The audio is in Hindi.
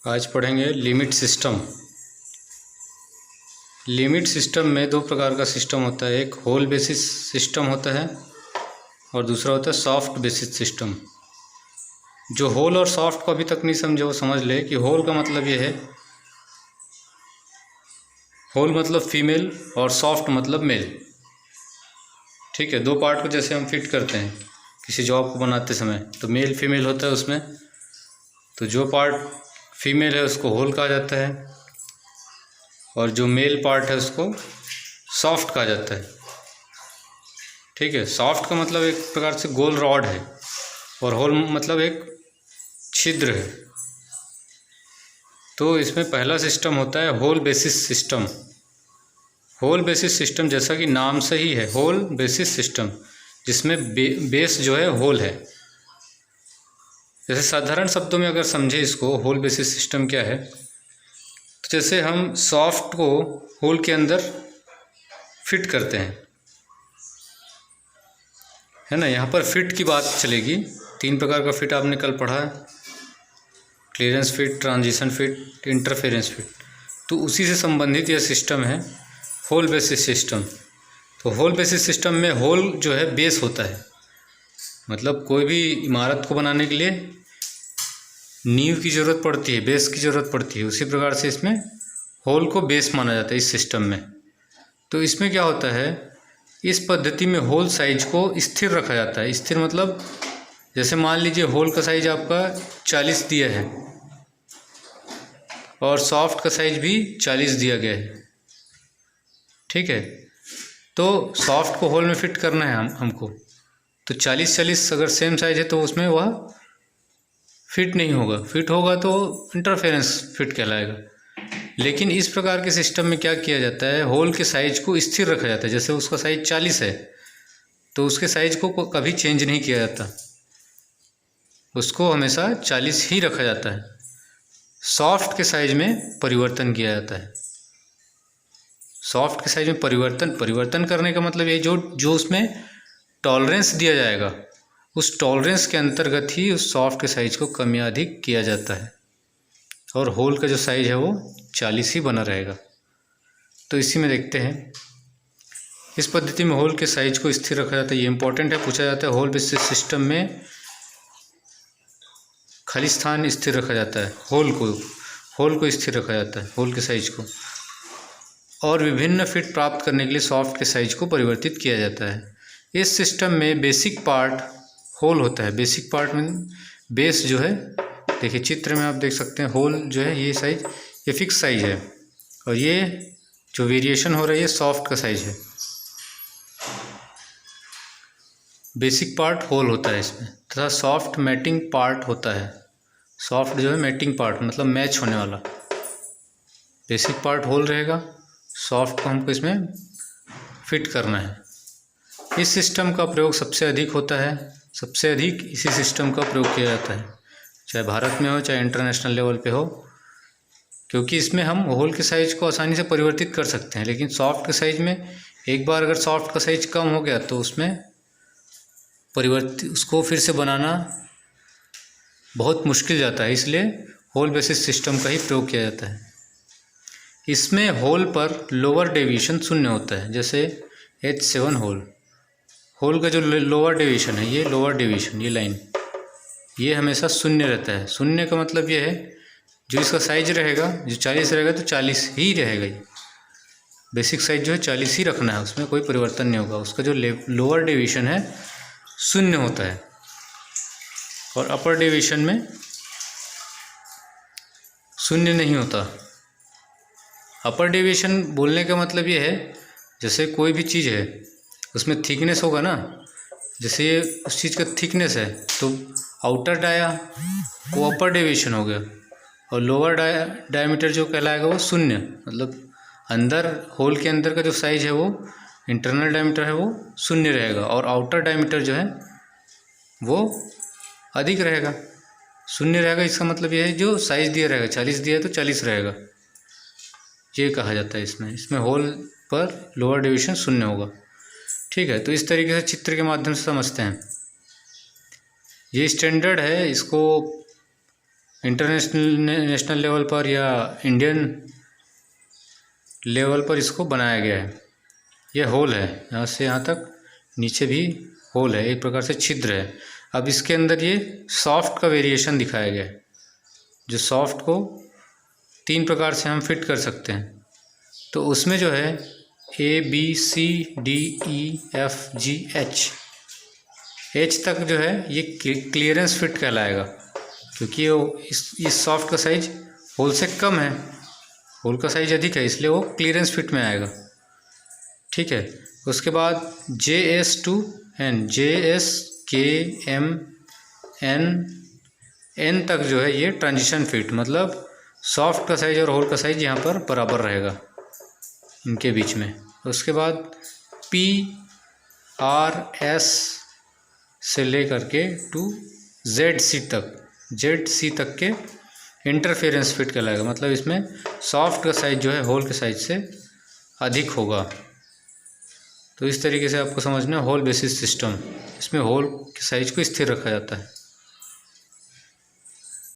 आज पढ़ेंगे लिमिट सिस्टम। लिमिट सिस्टम में दो प्रकार का सिस्टम होता है, एक होल बेसिस सिस्टम होता है और दूसरा होता है सॉफ्ट बेसिस सिस्टम। जो होल और सॉफ्ट को अभी तक नहीं समझे वो समझ ले कि होल का मतलब ये है, होल मतलब फीमेल और सॉफ्ट मतलब मेल। ठीक है, दो पार्ट को जैसे हम फिट करते हैं किसी जॉब को बनाते समय, तो मेल फीमेल होता है उसमें। तो जो पार्ट फीमेल है उसको होल कहा जाता है और जो मेल पार्ट है उसको सॉफ्ट कहा जाता है। ठीक है, सॉफ्ट का मतलब एक प्रकार से गोल रॉड है और होल मतलब एक छिद्र है। तो इसमें पहला सिस्टम होता है whole basis system. Whole basis system जैसा कि नाम से ही है, होल बेसिस सिस्टम, जिसमें बेस जो है होल है। जैसे साधारण शब्दों में अगर समझे इसको, होल बेसिस सिस्टम क्या है, तो जैसे हम सॉफ्ट को होल के अंदर फिट करते हैं, है ना। यहाँ पर फिट की बात चलेगी। तीन प्रकार का फिट आपने कल पढ़ा है, clearance fit, transition fit, interference fit. तो उसी से संबंधित यह सिस्टम है होल बेसिस सिस्टम। तो होल बेसिस सिस्टम में होल जो है बेस होता है, मतलब कोई भी इमारत को बनाने के लिए नींव की ज़रूरत पड़ती है, बेस की ज़रूरत पड़ती है। उसी प्रकार से इसमें होल को बेस माना जाता है इस सिस्टम में। तो इसमें क्या होता है, इस पद्धति में होल साइज को स्थिर रखा जाता है। स्थिर मतलब जैसे मान लीजिए होल का साइज आपका 40 दिया है और सॉफ्ट का साइज भी 40 दिया गया है। ठीक है, तो सॉफ्ट को होल में फिट करना है हमको, तो 40-40 अगर सेम साइज है तो उसमें वह फिट नहीं होगा। फिट होगा तो इंटरफेरेंस फिट कहलाएगा। लेकिन इस प्रकार के सिस्टम में क्या किया जाता है, होल के साइज को स्थिर रखा जाता है। जैसे उसका साइज 40 है तो उसके साइज को कभी चेंज नहीं किया जाता, उसको हमेशा 40 ही रखा जाता है। सॉफ्ट के साइज में परिवर्तन किया जाता है। सॉफ्ट के साइज में परिवर्तन करने का मतलब ये जो उसमें टॉलरेंस दिया जाएगा, उस टॉलरेंस के अंतर्गत ही उस सॉफ्ट के साइज को कम या अधिक किया जाता है और होल का जो साइज है वो 40 ही बना रहेगा। तो इसी में देखते हैं, इस पद्धति में होल के साइज को स्थिर रखा जाता है। ये इंपॉर्टेंट है, पूछा जाता है होल बेसिस सिस्टम में खाली स्थान स्थिर रखा जाता है, होल को स्थिर रखा जाता है, होल के साइज को। और विभिन्न फिट प्राप्त करने के लिए सॉफ्ट के साइज को परिवर्तित किया जाता है। इस सिस्टम में बेसिक पार्ट होल होता है। बेसिक पार्ट में बेस जो है, देखिए चित्र में आप देख सकते हैं, होल जो है ये साइज, ये फिक्स साइज है और ये जो वेरिएशन हो रही है सॉफ्ट का साइज है। बेसिक पार्ट होल होता है इसमें, तथा सॉफ्ट मैटिंग पार्ट होता है। सॉफ्ट जो है मैटिंग पार्ट मतलब मैच होने वाला। बेसिक पार्ट होल रहेगा, सॉफ्ट को हमको इसमें फिट करना है। इस सिस्टम का प्रयोग सबसे अधिक होता है, सबसे अधिक इसी सिस्टम का प्रयोग किया जाता है, चाहे भारत में हो चाहे इंटरनेशनल लेवल पे हो, क्योंकि इसमें हम होल के साइज को आसानी से परिवर्तित कर सकते हैं। लेकिन सॉफ्ट के साइज में एक बार अगर सॉफ्ट का साइज कम हो गया तो उसमें उसको फिर से बनाना बहुत मुश्किल जाता है, इसलिए होल बेसिस सिस्टम का ही प्रयोग किया जाता है। इसमें होल पर लोअर डेविएशन शून्य होता है। जैसे H7 होल का जो लोअर डेविएशन है, ये लोअर डेविएशन, ये लाइन, ये हमेशा शून्य रहता है। शून्य का मतलब ये है, जो इसका साइज रहेगा, जो 40 रहेगा तो 40 ही रहेगा। ये बेसिक साइज जो है 40 ही रखना है, उसमें कोई परिवर्तन नहीं होगा। उसका जो लोअर डेविएशन है शून्य होता है और अपर डेविएशन में शून्य नहीं होता। अपर डेविएशन बोलने का मतलब ये है, जैसे कोई भी चीज़ है उसमें थिकनेस होगा ना, जैसे ये उस चीज़ का थिकनेस है तो आउटर डाया वो अपर डेविएशन हो गया और लोअर डायमीटर जो कहलाएगा वो शून्य, मतलब अंदर होल के अंदर का जो साइज है वो इंटरनल डायमीटर है वो शून्य रहेगा और आउटर डायमीटर जो है वो अधिक रहेगा, शून्य रहेगा। इसका मतलब ये है जो साइज दिया रहेगा, 40 दिया है तो 40 रहेगा, ये कहा जाता है। इसमें होल पर लोअर डेविएशन शून्य होगा। ठीक है, तो इस तरीके से चित्र के माध्यम से समझते हैं। ये स्टैंडर्ड है, इसको नेशनल लेवल पर या इंडियन लेवल पर इसको बनाया गया है। ये होल है, यहाँ से यहाँ तक नीचे भी होल है, एक प्रकार से छिद्र है। अब इसके अंदर ये सॉफ्ट का वेरिएशन दिखाया गया है, जो सॉफ्ट को 3 प्रकार से हम फिट कर सकते हैं। तो उसमें जो है ABCDEFGH तक जो है ये क्लियरेंस फिट कहलाएगा, क्योंकि वो इस सॉफ्ट का साइज होल से कम है, होल का साइज अधिक है, इसलिए वो क्लियरेंस फिट में आएगा। ठीक है। उसके बाद JS to N, JS KM N तक जो है ये ट्रांजिशन फिट, मतलब सॉफ्ट का साइज और होल का साइज यहाँ पर बराबर रहेगा इनके बीच में। उसके बाद PRS से लेकर के टू ZC तक के इंटरफेरेंस फिट कहलाएगा, मतलब इसमें सॉफ्ट का साइज जो है होल के साइज से अधिक होगा। तो इस तरीके से आपको समझना है होल बेसिस सिस्टम, इसमें होल के साइज को स्थिर रखा जाता है।